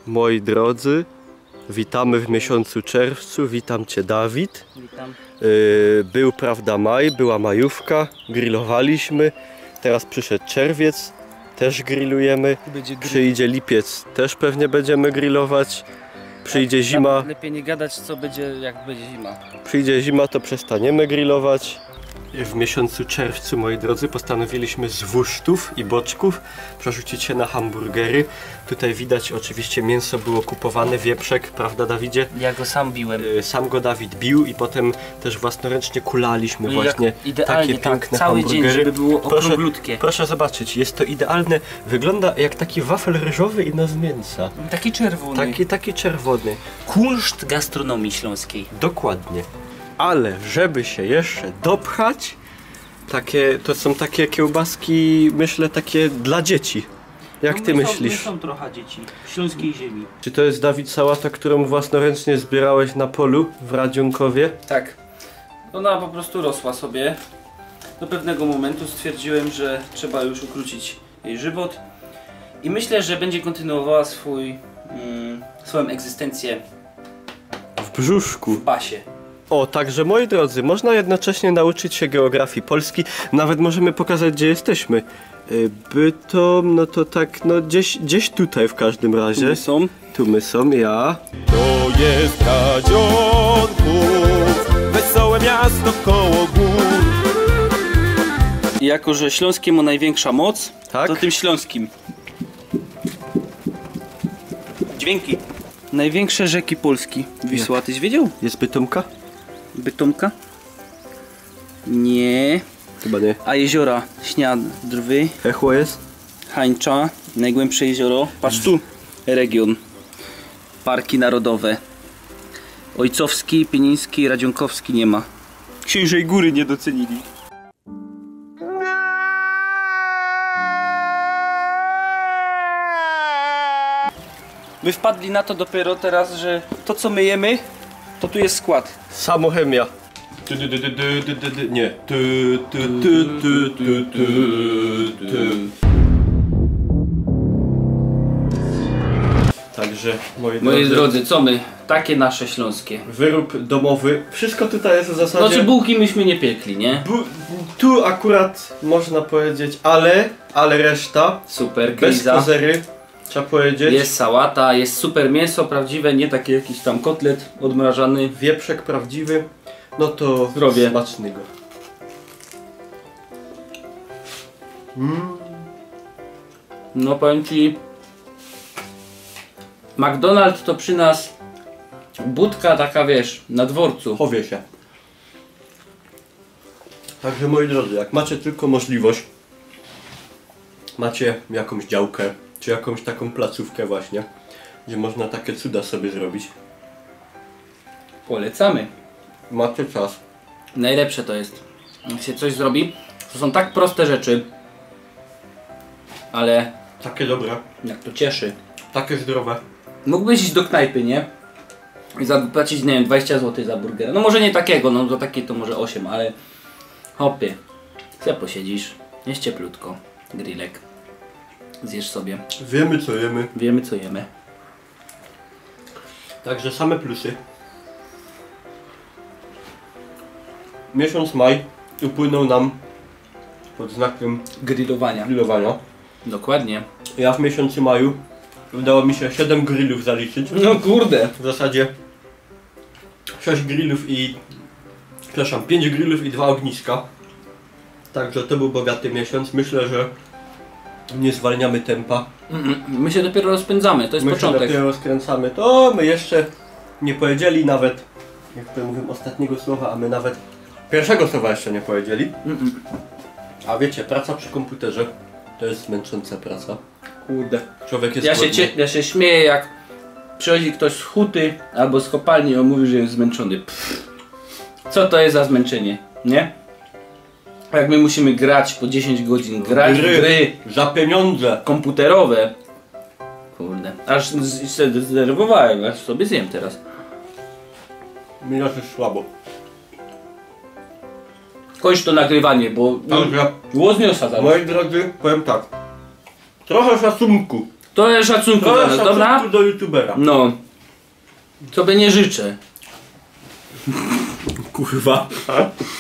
Moi drodzy, witamy w miesiącu czerwcu, witam Cię Dawid. Witam. Był, prawda, maj, była majówka, grillowaliśmy, teraz przyszedł czerwiec, też grillujemy, przyjdzie lipiec, też pewnie będziemy grillować, przyjdzie zima. Lepiej nie gadać, co będzie, jak będzie zima. Przyjdzie zima, to przestaniemy grillować. W miesiącu czerwcu, moi drodzy, postanowiliśmy z wusztów i boczków przerzucić się na hamburgery. Tutaj widać, oczywiście mięso było kupowane, wieprzek, prawda, Dawidzie? Ja go sam biłem. Sam go Dawid bił i potem też własnoręcznie kulaliśmy właśnie idealnie, takie piękne cały hamburgery. dzień, żeby było okrąglutkie. Proszę zobaczyć, jest to idealne, wygląda jak taki wafel ryżowy i z mięsa. Taki czerwony. Taki czerwony. Kunszt gastronomii śląskiej. Dokładnie. Ale żeby się jeszcze dopchać, to są takie kiełbaski, myślę, takie dla dzieci. Jak ty myślisz? Są trochę dzieci śląskiej ziemi. Czy to jest, Dawid, sałata, którą własnoręcznie zbierałeś na polu w Radziunkowie? Tak. Ona po prostu rosła sobie. Do pewnego momentu stwierdziłem, że trzeba już ukrócić jej żywot. I myślę, że będzie kontynuowała swoją egzystencję W brzuszku. w pasie. O, także moi drodzy, można jednocześnie nauczyć się geografii Polski. Nawet możemy pokazać, gdzie jesteśmy. Bytom, no to tak, no gdzieś tutaj w każdym razie. Tu my są, ja. To jest Radzionków, wesołe miasto koło gór. I jako, że śląskie ma największa moc, Tak? to tym śląskim. Dźwięki. Największe rzeki Polski. Wisła, tyś wiedział? Jest Bytomka? Bytomka? Nie. Chyba nie. A jeziora? Śniadrwy, Echło jest? Hańcza, najgłębsze jezioro. Patrz tu, region. Parki narodowe. Ojcowski, Pieniński, Radzionkowski nie ma. Księżej Góry nie docenili. My wpadli na to dopiero teraz, że to co my jemy, to tu jest skład. Samochemia. Nie. Także, Moi drodzy, co my? Takie nasze śląskie. wyrób domowy. Wszystko tutaj jest w zasadzie... Znaczy bułki myśmy nie piekli, nie? Tu akurat można powiedzieć, ale reszta. Super, Bez griza. kozery, trzeba powiedzieć. Jest sałata, jest super mięso prawdziwe, nie taki jakiś tam kotlet odmrażany. Wieprzek prawdziwy. No to Zdrowie. smacznego. No powiem ci, McDonald's to przy nas budka taka, wiesz, na dworcu. Chowie się. Także, moi drodzy, jak macie tylko możliwość, macie jakąś działkę, czy jakąś taką placówkę właśnie, gdzie można takie cuda sobie zrobić. Polecamy. Macie czas. Najlepsze to jest, jak się coś zrobi, to są tak proste rzeczy, ale Takie dobre, jak to cieszy. takie zdrowe. Mógłbyś iść do knajpy, nie? I zapłacić, nie wiem, 20 zł za burgera. No może nie takiego, no za takie to może 8, ale hopie, sobie posiedzisz, jest cieplutko, grillek, zjesz sobie, Wiemy, co jemy. wiemy co jemy. Także same plusy. Miesiąc maj upłynął nam pod znakiem Grillowania. grillowania. Dokładnie. Ja w miesiącu maju udało mi się 7 grillów zaliczyć. No kurde. W zasadzie 6 grillów i... Przepraszam, 5 grillów i 2 ogniska. Także to był bogaty miesiąc. Myślę, że nie zwalniamy tempa. My się dopiero rozpędzamy, to jest My się początek. dopiero rozkręcamy. To my jeszcze nie powiedzieli nawet, jak to mówię, ostatniego słowa, a my nawet pierwszego słowa jeszcze nie powiedzieli. A wiecie, praca przy komputerze to jest męcząca praca. Kurde. Człowiek jest głodny. Ja się śmieję, jak przychodzi ktoś z huty albo z kopalni i on mówi, że jest zmęczony. Pff. Co to jest za zmęczenie, nie? Jak my musimy grać po 10 godzin, grać w gry za pieniądze. komputerowe. Kurde. Aż się zdenerwowałem, aż sobie zjem teraz. Mi nas jest słabo. Kończ to nagrywanie, bo Także, głos niosa zaraz. moi drodzy, powiem tak. Trochę szacunku To jest szacunku dla nas, dobra? do youtubera. No. Sobie nie życzę. Kurwa.